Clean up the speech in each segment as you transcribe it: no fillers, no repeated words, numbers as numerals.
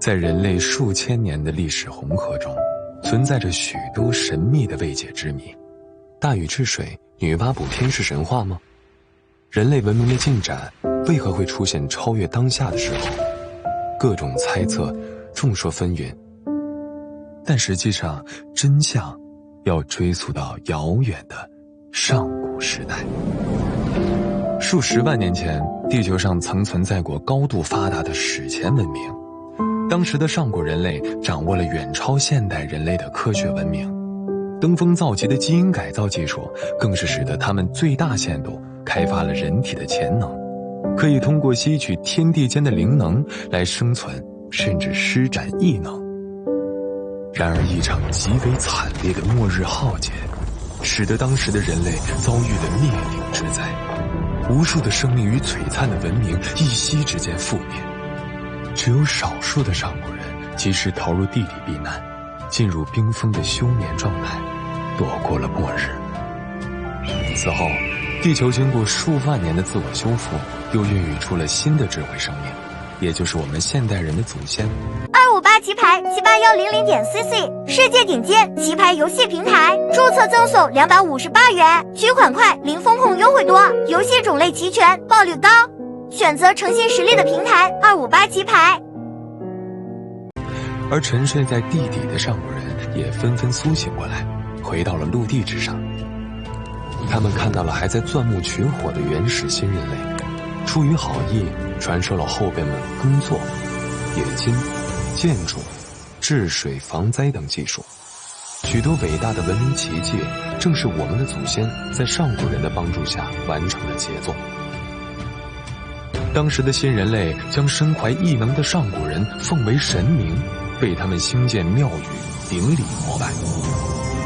在人类数千年的历史红河中，存在着许多神秘的未解之谜。大禹治水、女娲补天是神话吗？人类文明的进展为何会出现超越当下的时候？各种猜测，众说纷纭。但实际上，真相要追溯到遥远的上古时代。数十万年前，地球上曾存在过高度发达的史前文明。当时的上古人类掌握了远超现代人类的科学文明，登峰造极的基因改造技术更是使得他们最大限度开发了人体的潜能，可以通过吸取天地间的灵能来生存，甚至施展异能。然而一场极为惨烈的末日浩劫，使得当时的人类遭遇了灭顶之灾，无数的生命与璀璨的文明一夕之间覆灭。只有少数的上古人及时逃入地底避难，进入冰封的休眠状态，躲过了末日。此后，地球经过数万年的自我修复，又孕育出了新的智慧生命，也就是我们现代人的祖先。258棋牌78100.cc， 世界顶尖棋牌游戏平台，注册赠送258元，取款快，零风控优惠多，游戏种类齐全，报率高，选择诚信实力的平台258棋牌。而沉睡在地底的上古人也纷纷苏醒过来，回到了陆地之上。他们看到了还在钻木取火的原始新人类，出于好意传授了后辈们耕作、冶金、建筑、治水防灾等技术。许多伟大的文明奇迹正是我们的祖先在上古人的帮助下完成的杰作。当时的新人类将身怀异能的上古人奉为神明，为他们兴建庙宇，顶礼膜拜。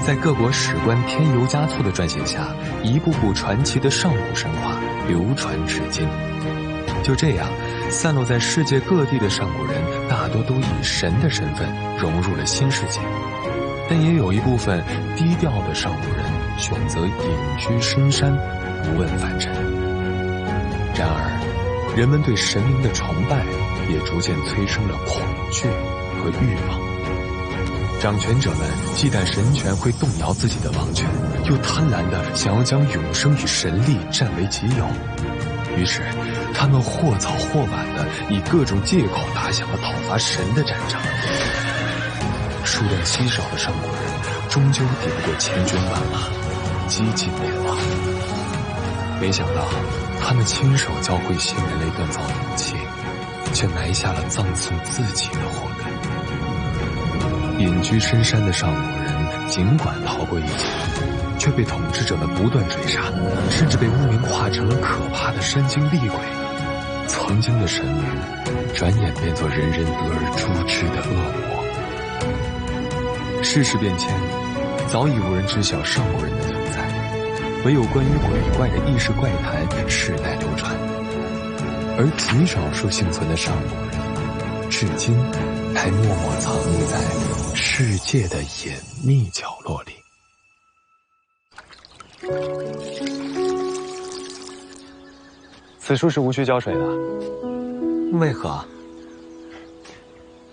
在各国史官添油加醋的撰写下，一部部传奇的上古神话流传至今。就这样，散落在世界各地的上古人大多都以神的身份融入了新世界，但也有一部分低调的上古人选择隐居深山，不问凡尘。然而，人们对神明的崇拜也逐渐催生了恐惧和欲望。掌权者们忌惮神权会动摇自己的王权，又贪婪地想要将永生与神力占为己有。于是，他们或早或晚地以各种借口打响了讨伐神的战场。数量稀少的上古人终究抵不过千军万马，几近灭亡。没想到，他们亲手教会新人类锻造武器，却埋下了葬送自己的祸根。隐居深山的上古人尽管逃过一劫，却被统治者们不断追杀，甚至被污名化成了可怕的山精厉鬼。曾经的神明，转眼变作人人得而诛之的恶魔。世事变迁，早已无人知晓上古人的存在，唯有关于鬼怪的异事怪谈世代流传。而极少数幸存的上古人，至今还默默藏匿在世界的隐秘角落里。此树是无需浇水的。为何？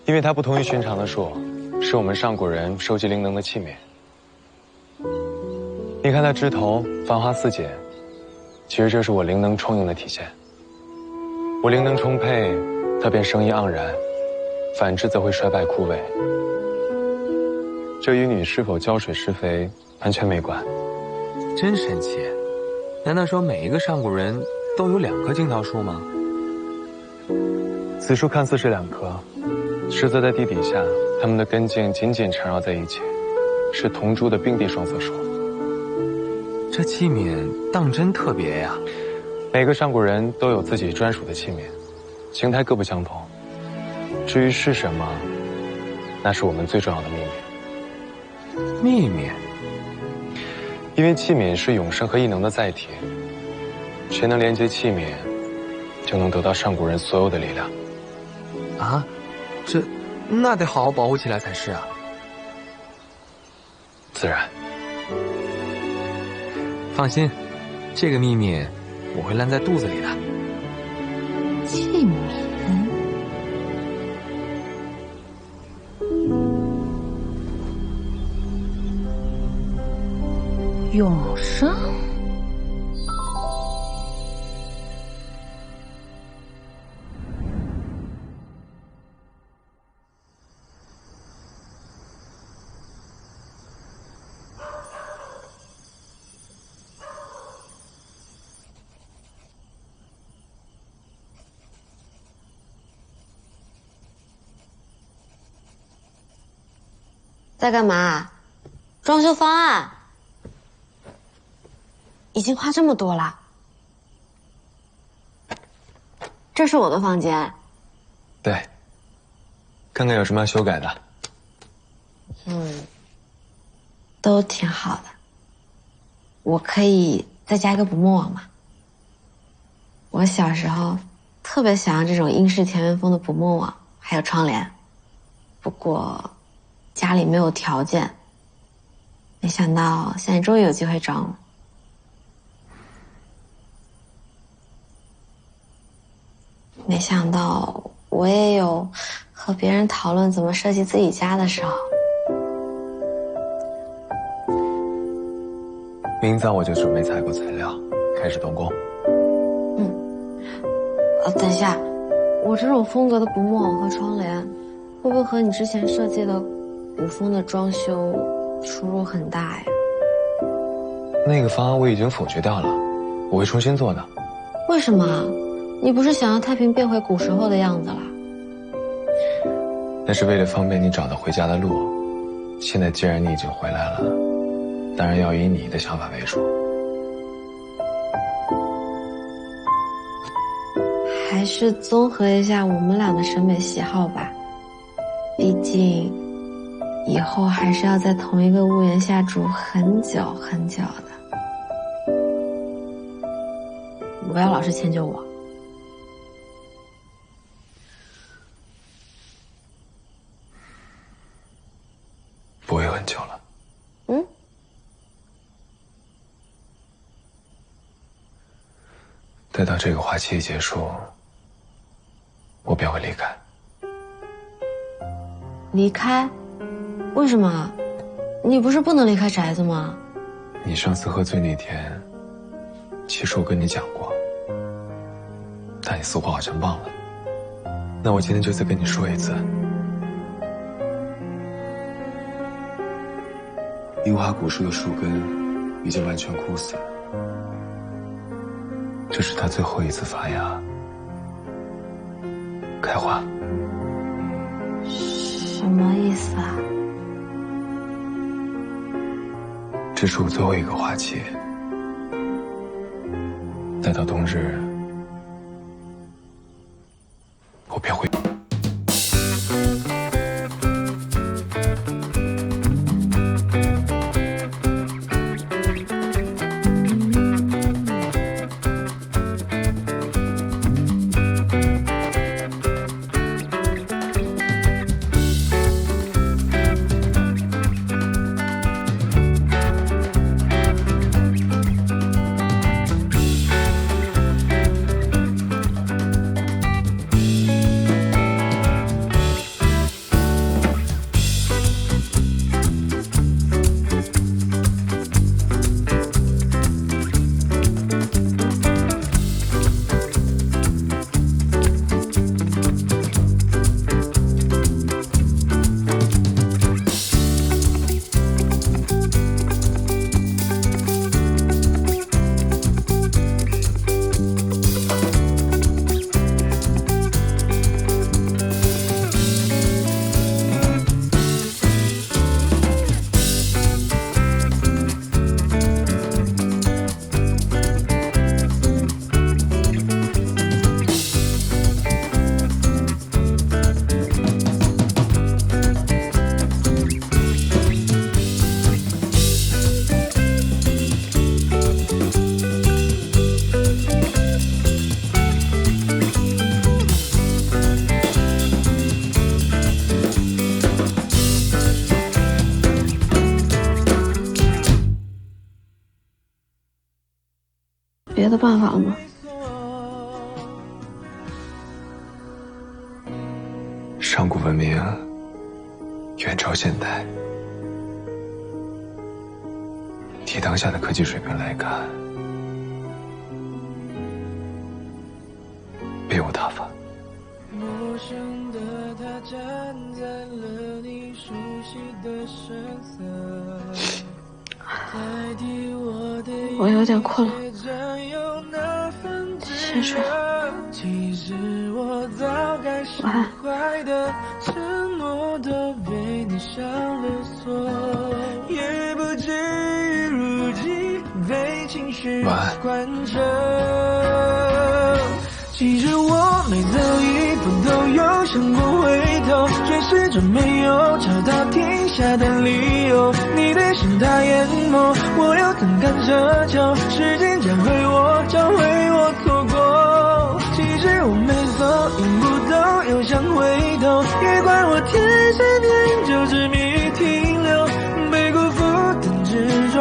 因为它不同于寻常的树，是我们上古人收集灵能的器皿。你看它枝头繁花似锦，其实这是我灵能充盈的体现。我灵能充沛，它便生意盎然；反之则会衰败枯萎。这与你是否浇水施肥完全没关。真神奇！难道说每一个上古人都有2棵樱桃树吗？此树看似是2棵，实则在地底下，它们的根茎紧紧缠绕在一起，是同株的冰地双色树。这器皿当真特别呀！每个上古人都有自己专属的器皿，形态各不相同。至于是什么，那是我们最重要的秘密。秘密？因为器皿是永生和异能的载体，谁能连接器皿，就能得到上古人所有的力量。啊，那得好好保护起来才是啊。自然。放心，这个秘密我会烂在肚子里的。器皿，永生。在干嘛？装修方案已经花这么多了。这是我的房间。对，看看有什么要修改的。都挺好的。我可以再加一个捕梦网吗？我小时候特别想要这种英式田园风的捕梦网，还有窗帘。不过家里没有条件，没想到现在终于有机会找我。没想到我也有和别人讨论怎么设计自己家的时候。明早我就准备采购材料，开始动工。等一下，我这种风格的捕梦网和窗帘，会不会和你之前设计的古风的装修出入很大呀？那个方案我已经否决掉了，我会重新做的。为什么？你不是想要太平变回古时候的样子了？那是为了方便你找到回家的路。现在既然你已经回来了，当然要以你的想法为主。还是综合一下我们俩的审美喜好吧。毕竟以后还是要在同一个屋檐下住很久很久的。你不要老是迁就我。不会很久了。待到这个花期结束，我便会离开。离开？为什么？你不是不能离开宅子吗？你上次喝醉那天，其实我跟你讲过，但你似乎好像忘了。那我今天就再跟你说一次。樱花古树的树根已经完全枯死了，这是它最后一次发芽、开花。什么意思啊？这是我最后一个花期，待到冬日，我便会。别的办法吗？上古文明远超现代，以当下的科技水平来看，别无他法。我有点困了，先睡了。晚安。晚安。其实我每走一步都有想过回头，却始终没有找到停下的理由。你的心太淹没，我又怎敢奢求时间教会我错过。其实我每走一步都有想回头，别怪我天生念旧执迷停留，被辜负的执着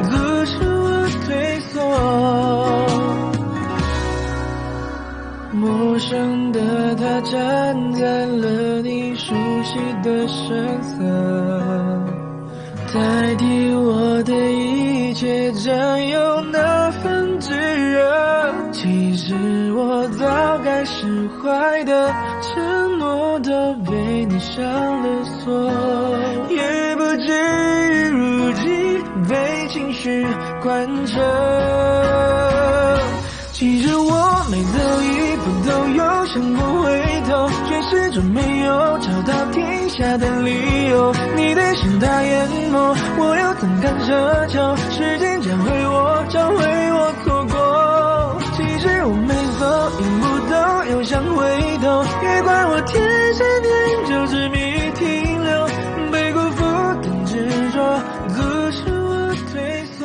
阻止我退缩。陌生的他站在了你熟悉的身色，代替我的一切，占有那份炙热。其实我早该释怀的，承诺都被你上了锁，也不至于如今被情绪贯彻。其实我每走一步都有想过回头，却始终没有找到停下的理由。你的心太淹没，我又怎敢奢求时间教会我错过。其实我每走一步都有想回头，别怪我天生念旧执迷停留，被辜负的执着阻止我退缩。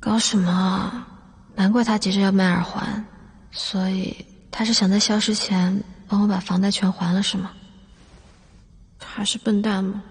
搞什么？难怪他急着要卖耳环，所以他是想在消失前帮我把房贷全还了，是吗？他是笨蛋吗？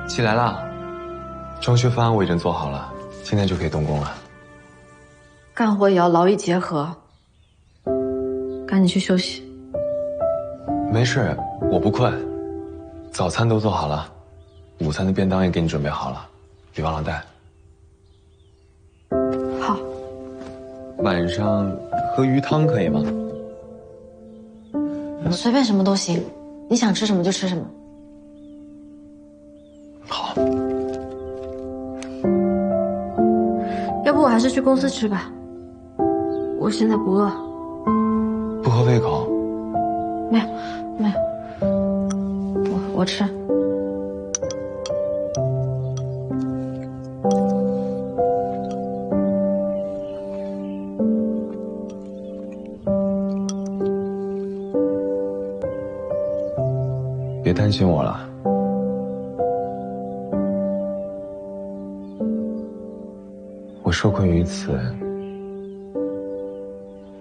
起来啦！装修方案我已经做好了，现在就可以动工了。干活也要劳逸结合，赶紧去休息。没事，我不困。早餐都做好了，午餐的便当也给你准备好了，别忘了带。好。晚上喝鱼汤可以吗？随便什么都行，你想吃什么就吃什么。好。要不我还是去公司吃吧，我现在不饿。不合胃口？没有，没有，我吃。别担心我了。我受困于此，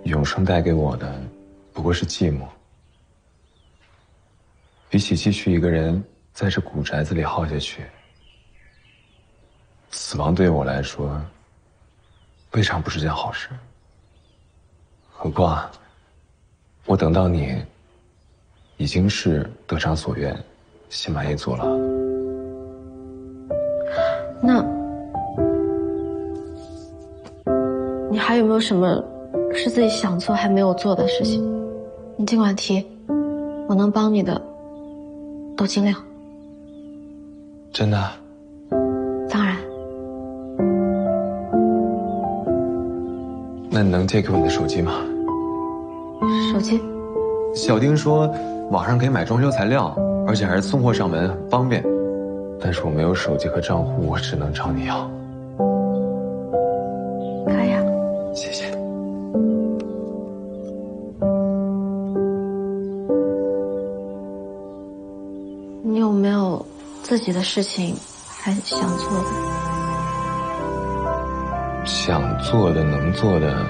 永生带给我的不过是寂寞。比起继续一个人在这古宅子里耗下去，死亡对我来说未尝不是件好事。何况我等到你已经是得偿所愿，心满意足了。那你还有没有什么是自己想做还没有做的事情？你尽管提，我能帮你的都尽量。真的？当然。那你能借给我你的手机吗？手机？小丁说网上可以买装修材料，而且还是送货上门，很方便。但是我没有手机和账户，我只能找你要。可以啊。谢谢。你有没有自己的事情还想做的？想做的、能做的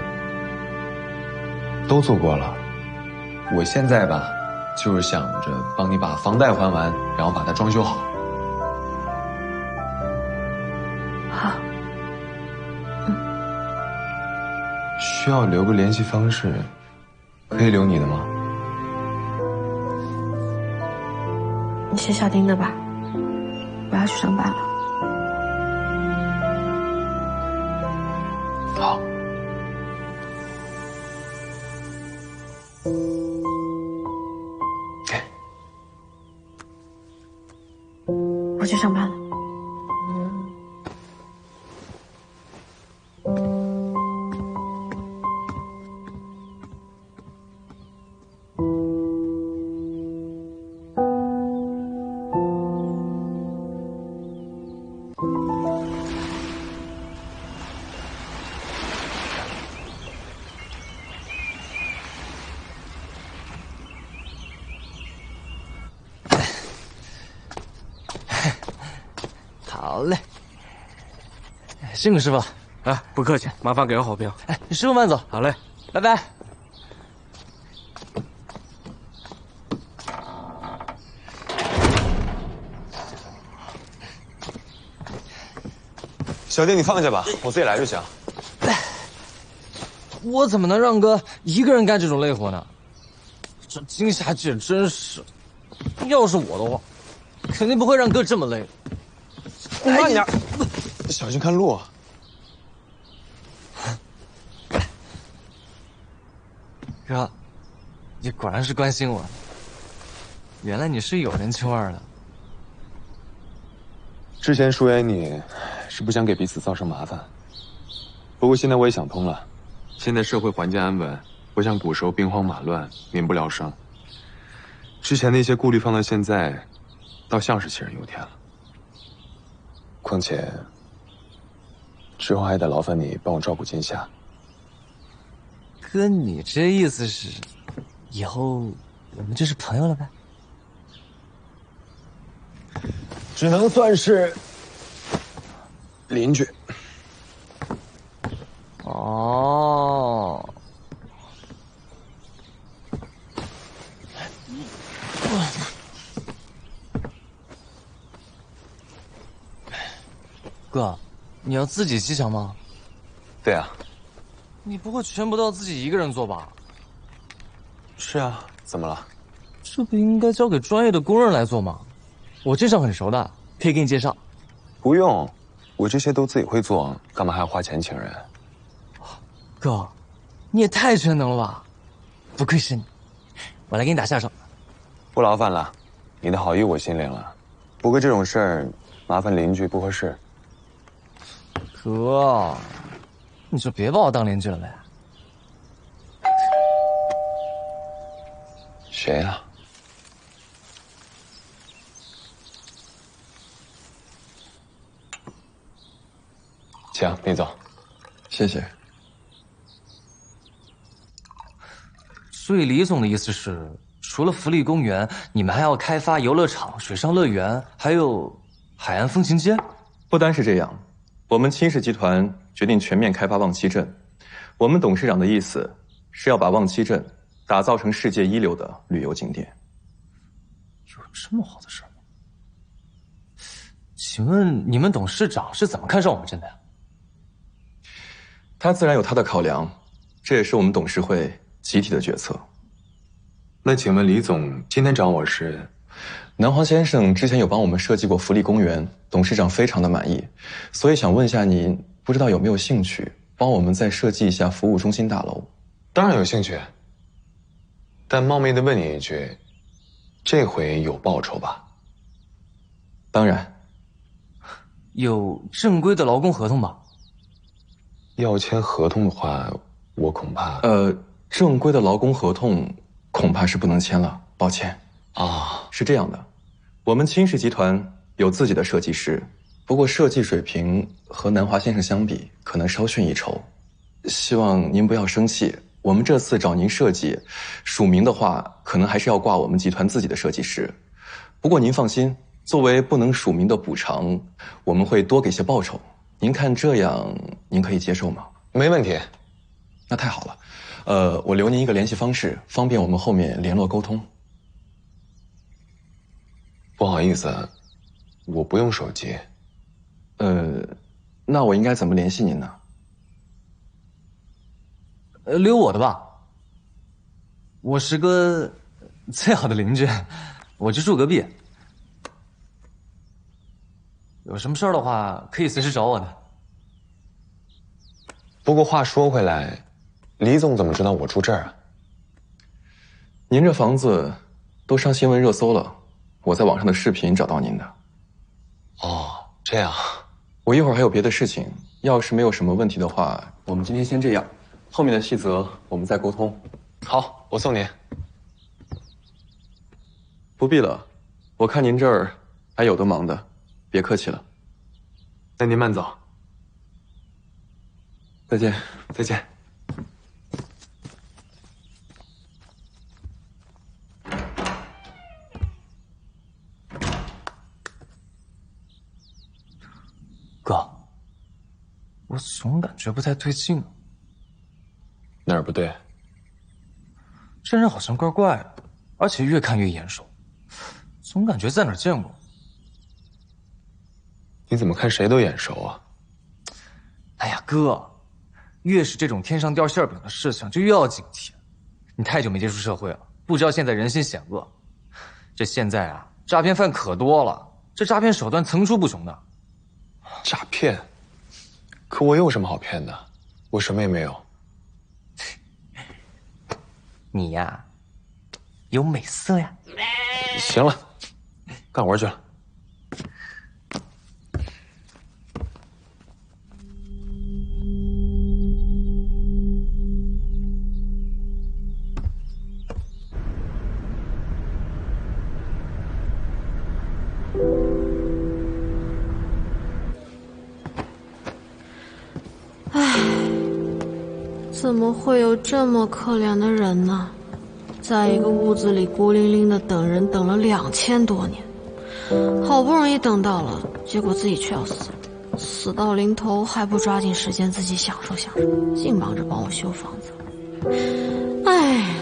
都做过了。我现在吧，就是想着帮你把房贷还完，然后把它装修好。好。需要留个联系方式，可以留你的吗？你写小丁的吧，我要去上班了。好。我去上班了。好嘞，辛苦师傅了。哎，不客气，麻烦给个好评。哎，师傅慢走。好嘞，拜拜。小丁，你放下吧，我自己来就行。我怎么能让哥一个人干这种累活呢？这金霞姐真是，要是我的话，肯定不会让哥这么累。慢点，小心看路。哥，你果然是关心我。原来你是有人情味的。之前疏远你，是不想给彼此造成麻烦。不过现在我也想通了，现在社会环境安稳，不像古时候兵荒马乱，民不聊生。之前那些顾虑放到现在，倒像是杞人忧天了。况且，之后还得劳烦你帮我照顾金夏。哥，你这意思是，以后我们就是朋友了呗？只能算是邻居。哦。哥，你要自己砌墙吗？对啊。你不会全部都要自己一个人做吧？是啊，怎么了？这不应该交给专业的工人来做吗？我这上很熟的，可以给你介绍。不用，我这些都自己会做，干嘛还要花钱请人？哥，你也太全能了吧！不愧是你，我来给你打下手。不劳烦了，你的好意我心领了。不过这种事儿，麻烦邻居不合适。哥，你就别把我当邻居了呗。谁呀？请你走。谢谢。所以李总的意思是，除了福利公园，你们还要开发游乐场、水上乐园，还有海岸风情街？不单是这样，我们青氏集团决定全面开发望溪镇。我们董事长的意思是要把望七镇打造成世界一流的旅游景点。有这么好的事儿吗？请问你们董事长是怎么看上我们镇的呀？他自然有他的考量，这也是我们董事会集体的决策。那请问李总今天找我是？南华先生之前有帮我们设计过福利公园，董事长非常的满意，所以想问一下您，不知道有没有兴趣帮我们再设计一下服务中心大楼？当然有兴趣，但冒昧的问你一句，这回有报酬吧？当然。有正规的劳工合同吧？要签合同的话，我恐怕……正规的劳工合同恐怕是不能签了，抱歉。啊，是这样的，我们青氏集团有自己的设计师，不过设计水平和南华先生相比，可能稍逊一筹。希望您不要生气，我们这次找您设计，署名的话，可能还是要挂我们集团自己的设计师。不过您放心，作为不能署名的补偿，我们会多给些报酬。您看这样，您可以接受吗？没问题。那太好了，我留您一个联系方式，方便我们后面联络沟通。不好意思，我不用手机。那我应该怎么联系您呢？留我的吧。我是个最好的邻居，我就住隔壁。有什么事儿的话，可以随时找我的。不过话说回来，李总怎么知道我住这儿啊？您这房子都上新闻热搜了。我在网上的视频找到您的。哦，这样。我一会儿还有别的事情，要是没有什么问题的话，我们今天先这样，后面的细则我们再沟通。好，我送您。不必了，我看您这儿还有的忙的，别客气了。那您慢走。再见。再见。哥，我总感觉不太对劲。哪儿不对？这人好像怪怪的，而且越看越眼熟，总感觉在哪儿见过。你怎么看谁都眼熟啊？哎呀，哥，越是这种天上掉馅饼的事情，就越要警惕。你太久没接触社会了，不知道现在人心险恶。这现在啊，诈骗犯可多了，这诈骗手段层出不穷的。诈骗？可我有什么好骗的？我什么也没有。你呀，有美色呀。行了，干活去了。怎么会有这么可怜的人呢？在一个屋子里孤零零的等人，等了2000多年，好不容易等到了，结果自己却要死，死到临头还不抓紧时间自己享受享受，净忙着帮我修房子。唉，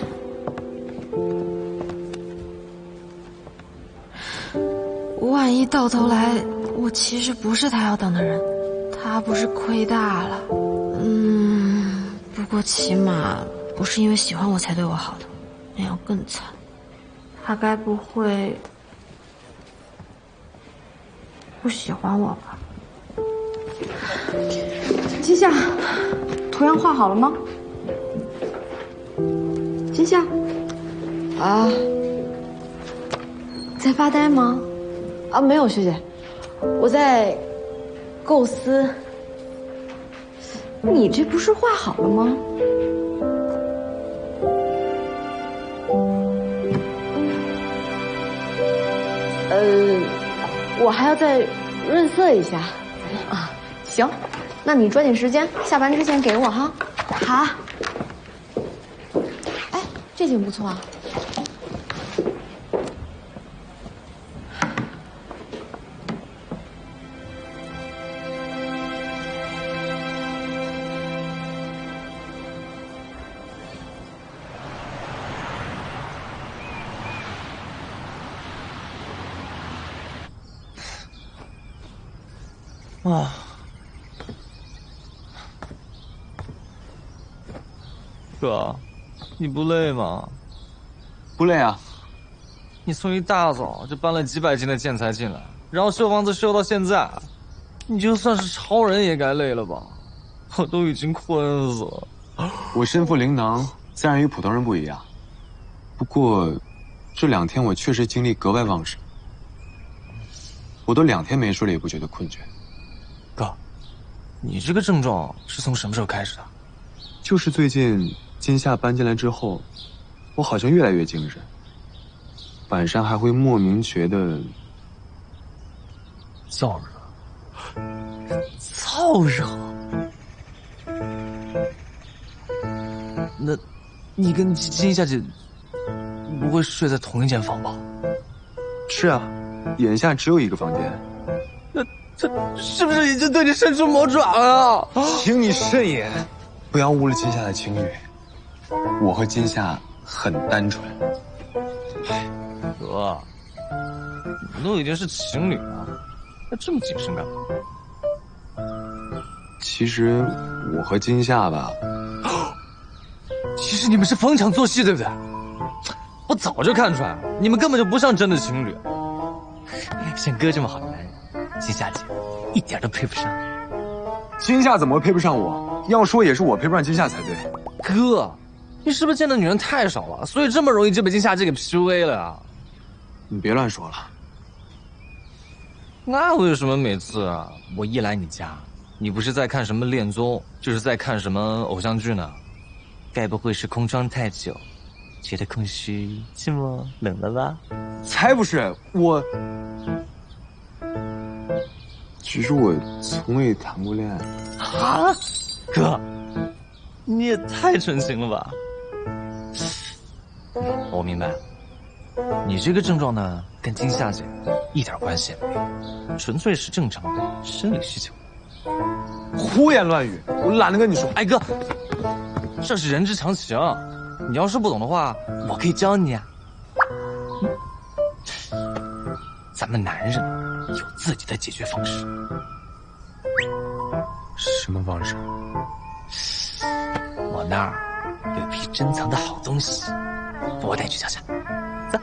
万一到头来我其实不是他要等的人，他不是亏大了？不过起码不是因为喜欢我才对我好的，那样更惨。他该不会不喜欢我吧？金夏，图样画好了吗？金夏，啊，在发呆吗？啊，没有，学姐，我在构思。你这不是画好了吗？我还要再润色一下。啊，行，那你抓紧时间，下班之前给我哈。好。哎，这挺不错啊。啊，哥，你不累吗？不累啊。你从一大早就搬了几百斤的建材进来，然后修房子修到现在，你就算是超人也该累了吧？我都已经困死了。我身负灵能，自然与普通人不一样。不过，这2天我确实精力格外旺盛。我都2天没睡了，也不觉得困倦。哥，你这个症状是从什么时候开始的？就是最近金夏搬进来之后，我好像越来越精神，晚上还会莫名觉得燥热。燥热？那，你跟金夏姐不会睡在同一间房吧？是啊，眼下只有一个房间。那这是不是已经对你伸出魔爪了？请你慎言，不要误了金夏的情侣。我和金夏很单纯。哥，你们都已经是情侣了，那这么谨慎干嘛？其实我和金夏吧，其实你们是逢场作戏，对不对？我早就看出来了，你们根本就不像真的情侣。像哥这么好的男人，金夏姐一点都配不上。金夏怎么会配不上我？要说也是我配不上金夏才对。哥，你是不是见的女人太少了，所以这么容易就被金夏姐给 PUA 了呀？你别乱说了。那为什么每次啊，我一来你家，你不是在看什么恋综，就是在看什么偶像剧呢？该不会是空窗太久，觉得空虚、寂寞、冷了吧？才不是，只是我从未谈过恋爱。啊，哥，你也太纯情了吧！我明白了，你这个症状呢，跟金夏姐一点关系也没有，纯粹是正常的生理需求。胡言乱语，我懒得跟你说。哎哥，这是人之常情，你要是不懂的话，我可以教你啊。咱们男人有自己的解决方式。什么方式？我那儿有批珍藏的好东西，我带你去瞧瞧。走。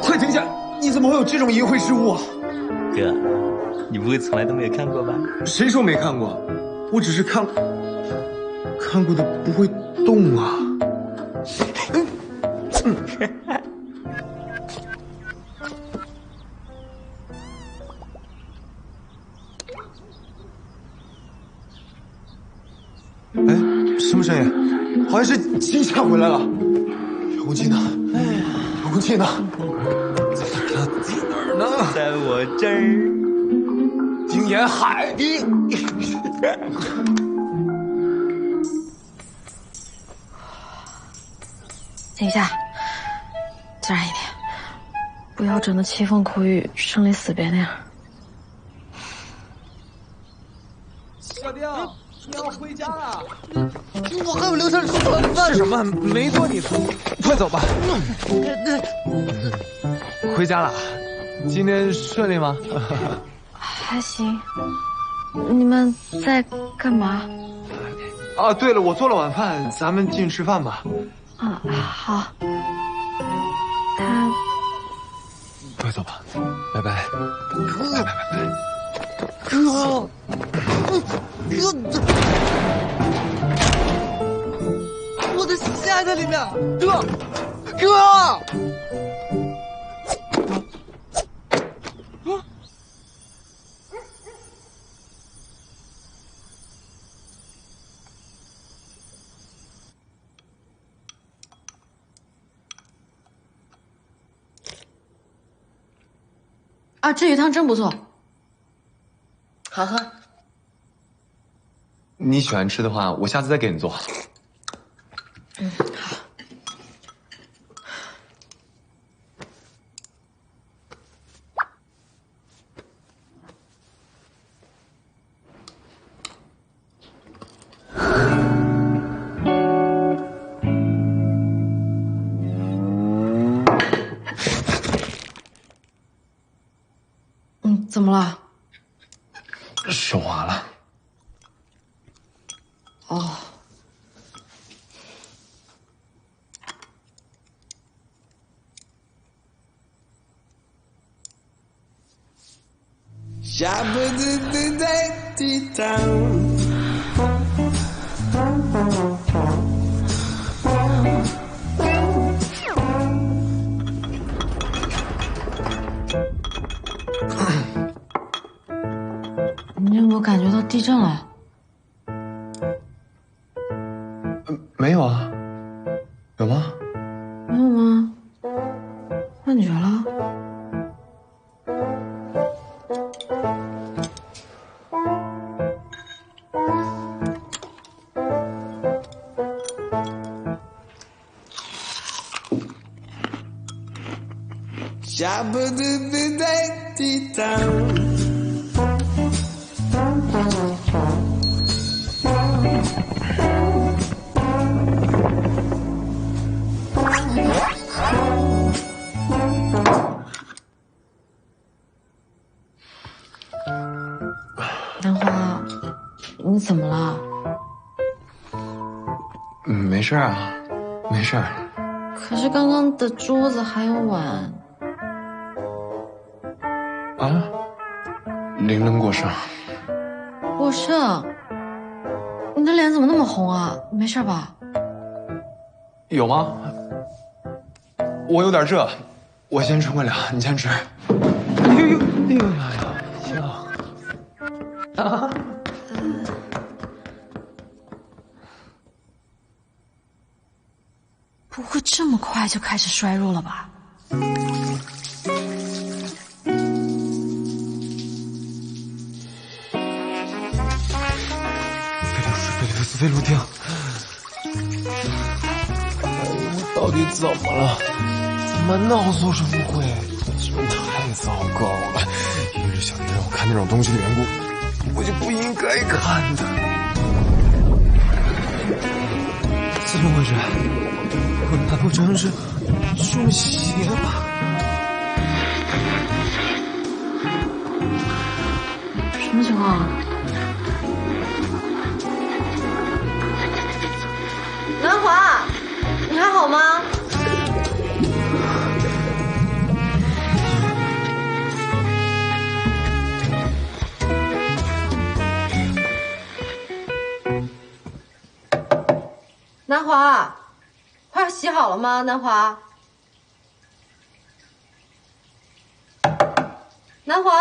快停下！你怎么会有这种淫秽之物啊？哥，你不会从来都没有看过吧？谁说没看过？我只是看过的不会动啊。哎，什么声音？好像是金夏回来了。柔姬呢？柔姬呢？在哪儿呢？在我这儿。丁沿海。静夏，自然一点，不要整得凄风苦雨、生离死别那样。小丁，你要回家了。我还有留下来吃晚饭。是什么？没多你说，快走吧。回家了，今天顺利吗？还行。你们在干嘛？啊，对了，我做了晚饭，咱们进去吃饭吧。啊，好。他，快走吧，拜拜。拜拜。哥，我的心还在里面。哥。啊，这鱼汤真不错，好喝。你喜欢吃的话，我下次再给你做。嗯，好。怎么了？手滑了。哦。你有没有感觉到地震了？没有啊，有吗？没有吗？幻觉了？南华，你怎么了？没事啊，没事。可是刚刚的桌子还有碗。啊？灵能过剩。过剩？你的脸怎么那么红啊？没事吧？有吗？我有点热，我先冲个凉，你先吃。哎呦呀！行。啊！不会这么快就开始衰弱了吧？菲卢汀，我到底怎么了？怎么闹出什么会？真太糟糕了！一日小鱼让我看那种东西的缘故，我就不应该看的。怎么回事？我难不成是中邪吧？什么情况？南华，你还好吗？南华，快洗好了吗？南华，南华，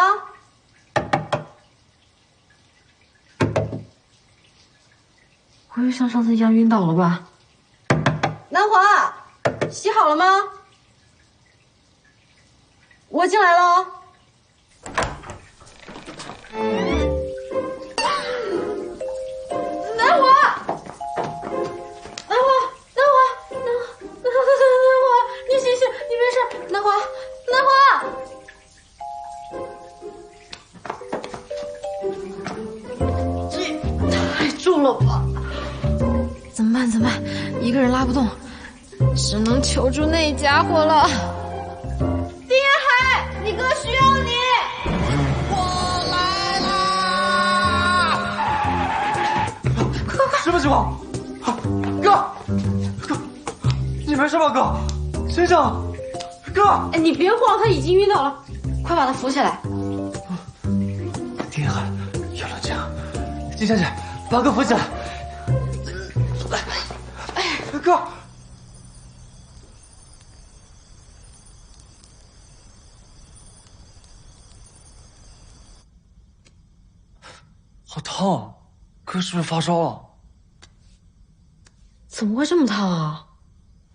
我又像上次一样晕倒了吧？南华，洗好了吗？我进来了哦。南华，你醒醒，你没事。南华，这太重了吧？怎么办？一个人拉不动。只能求助那家伙了。丁海，你哥需要你。我来啦！快！什么情况？哥，你没事吧？哥，先生，哥，哎，你别晃，他已经晕倒了，快把他扶起来。丁海，要冷静。金小姐，把哥扶起来。来，哥。好烫，哥是不是发烧了？怎么会这么烫啊？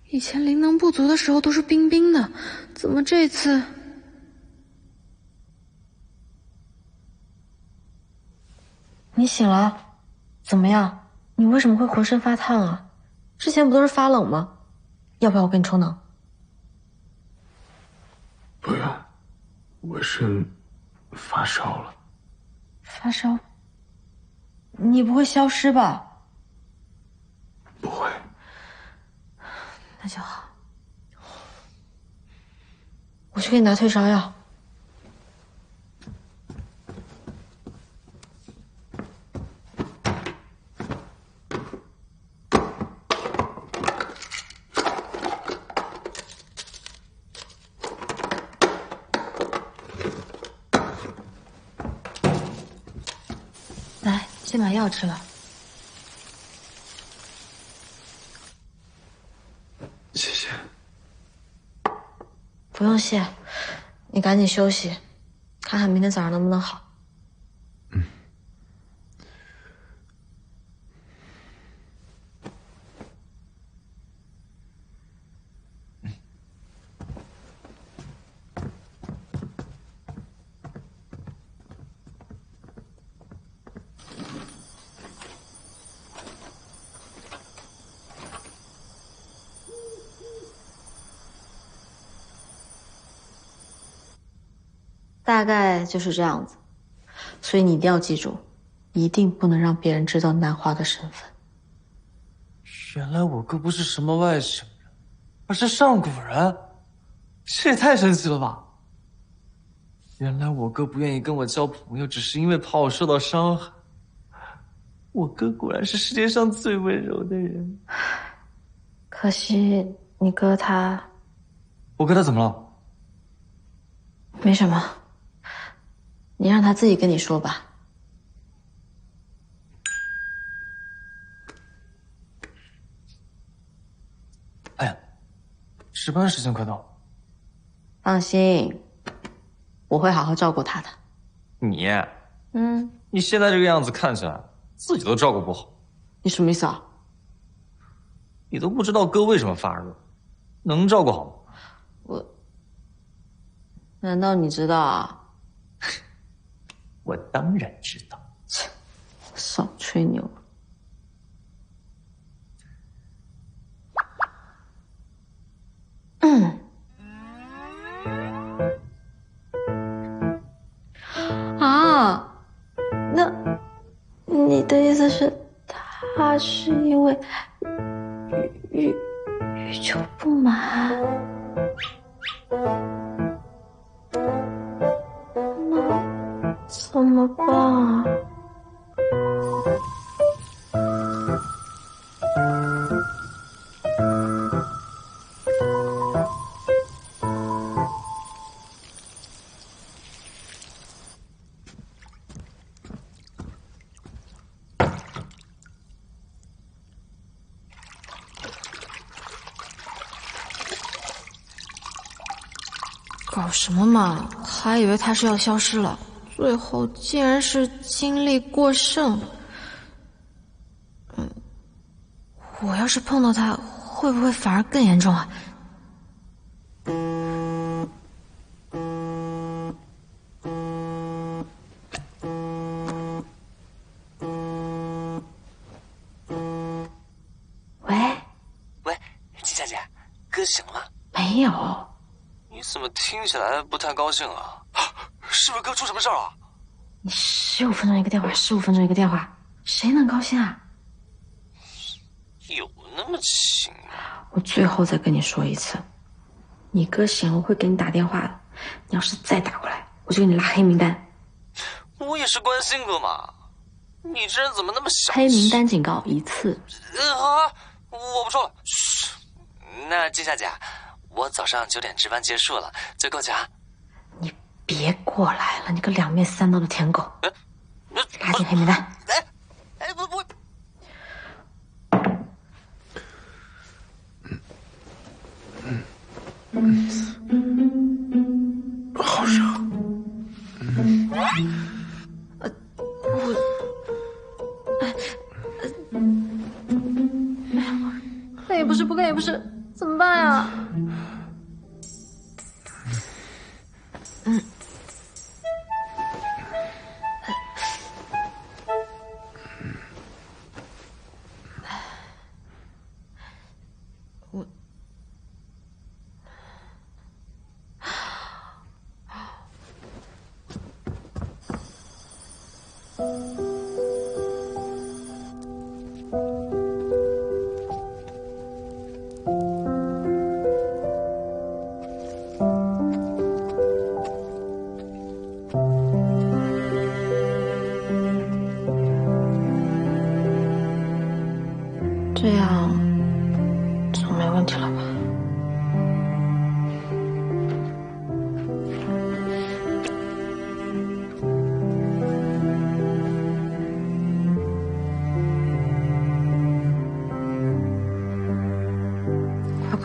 以前灵能不足的时候都是冰冰的，怎么这次？你醒了？怎么样？你为什么会浑身发烫啊？之前不都是发冷吗？要不要我给你冲冷？不用，我是发烧了。发烧？你不会消失吧？不会。那就好。我去给你拿退烧药。药吃了。谢谢。不用谢，你赶紧休息，看看明天早上能不能好。大概就是这样子，所以你一定要记住，一定不能让别人知道南华的身份。原来我哥不是什么外星人，而是上古人，这也太神奇了吧！原来我哥不愿意跟我交朋友，只是因为怕我受到伤害。我哥果然是世界上最温柔的人。可惜你哥他……我哥他怎么了？没什么，你让他自己跟你说吧。哎呀，值班时间快到了。放心，我会好好照顾他的。你，你现在这个样子看起来自己都照顾不好。你什么意思啊？你都不知道哥为什么发热，能照顾好吗？难道你知道啊？我当然知道。少吹牛。那你的意思是，他是因为欲求不满？那怎么办啊？搞什么嘛！还以为他是要消失了，最后竟然是精力过剩。我要是碰到他，会不会反而更严重啊？喂，季夏姐，哥醒了？没有。你怎么听起来不太高兴啊？是不是哥出什么事儿啊？你15分钟一个电话，15分钟一个电话，谁能高兴啊？有那么轻啊？我最后再跟你说一次，你哥醒了我会给你打电话的，你要是再打过来，我就给你拉黑名单。我也是关心哥嘛，你这人怎么那么小气？黑名单警告1次。好啊，我不说了。嘘，那季夏姐，我早上9点值班结束了，最后讲。你别过来了，你个2面3刀的舔狗！拉进黑名单。不。好热。那也不是，不干也不是，怎么办呀？这样总没问题了吧？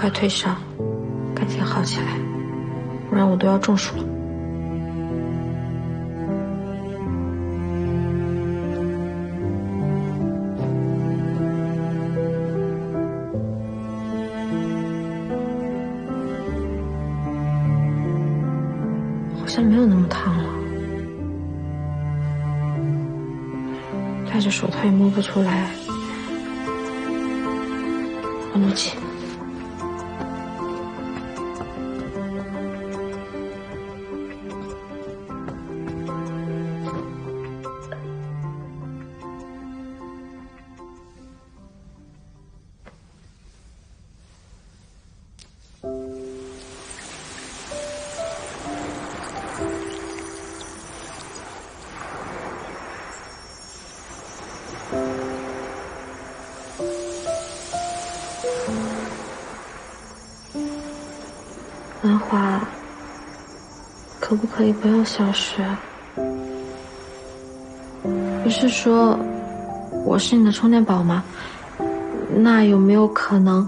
快退烧，赶紧好起来，不然我都要中暑了。好像没有那么烫了，戴着手套也摸不出来温度计。南华，可不可以不要消失？不是说我是你的充电宝吗？那有没有可能，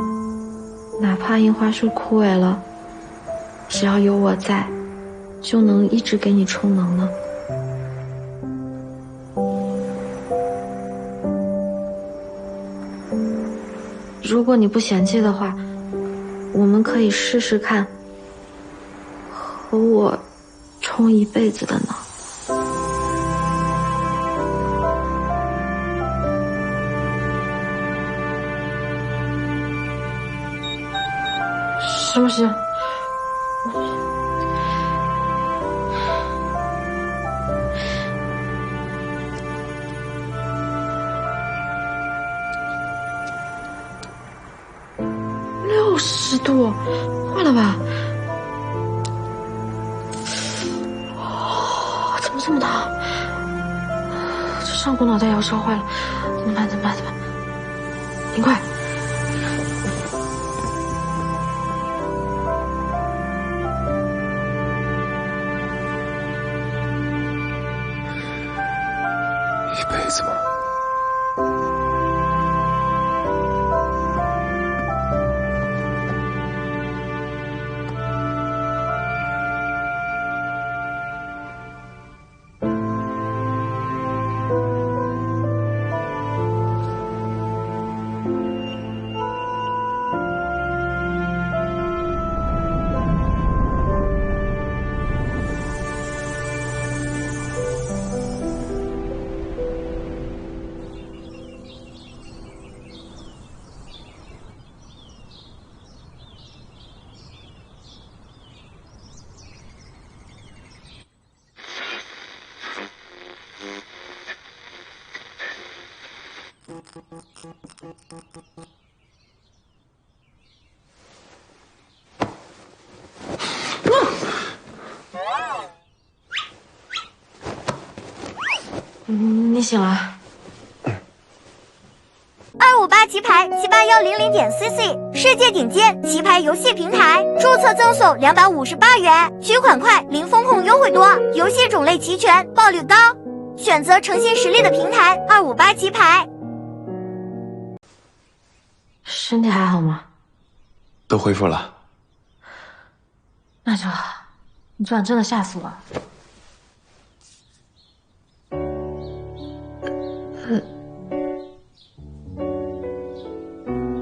哪怕樱花树枯萎了，只要有我在，就能一直给你充能呢？如果你不嫌弃的话，我们可以试试看。和我充一辈子的呢？什么事？60度，坏了吧？怎么这么烫？这上古脑袋也要烧坏了，怎么办？怎么办？怎么办？冰块。一辈子吗？你醒了？258棋牌7810.cc，世界顶尖棋牌游戏平台，注册赠送258元，取款快，零风控优惠多，游戏种类齐全，报率高，选择诚信实力的平台258棋牌。身体还好吗？都恢复了。那就好，你昨晚真的吓死我了。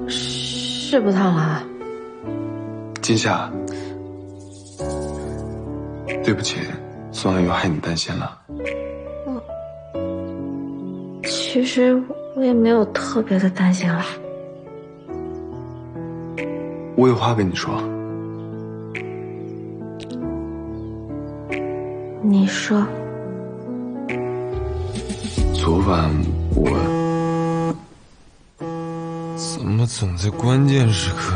是不烫了啊？金夏，对不起，昨晚又害你担心了。其实我也没有特别的担心啦。我有话跟你说。你说。昨晚我怎么总在关键时刻？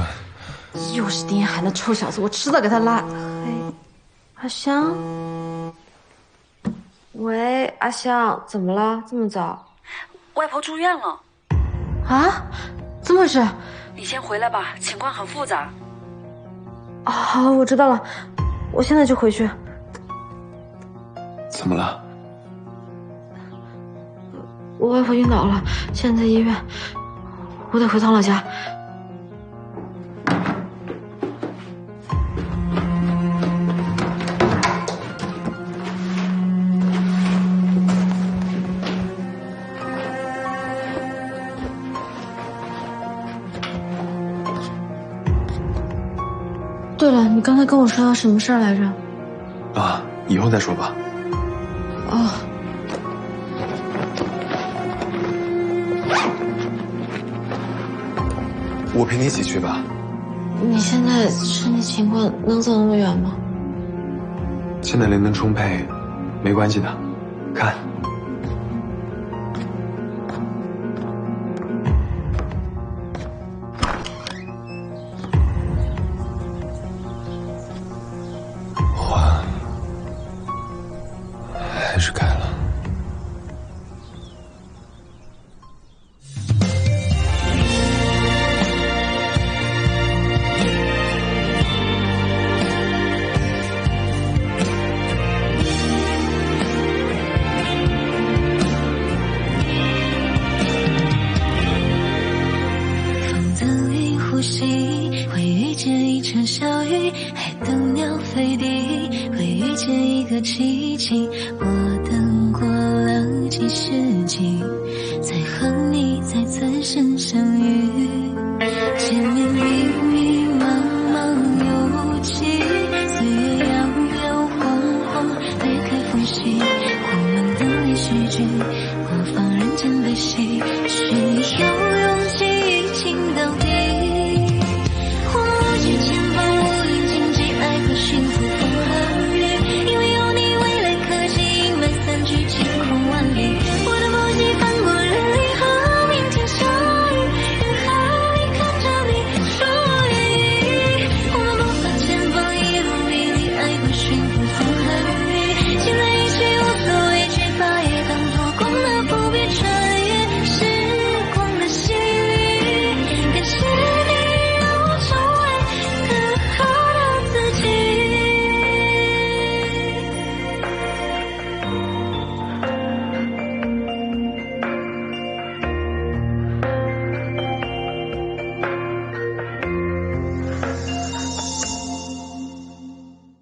又是丁一涵的臭小子，我迟早给他拉黑。阿香，喂，阿香，怎么了？这么早？外婆住院了。啊？怎么回事？你先回来吧，情况很复杂。好，我知道了，我现在就回去。怎么了？我外婆晕倒了，现在在医院，我得回苍老家。你刚才跟我说到什么事儿来着？啊，以后再说吧。哦。我陪你一起去吧。你现在身体情况能走那么远吗？现在灵能充沛，没关系的。看。花还是开了。呼吸，会遇见一场小雨，海灯鸟飞低，会遇见一个奇迹。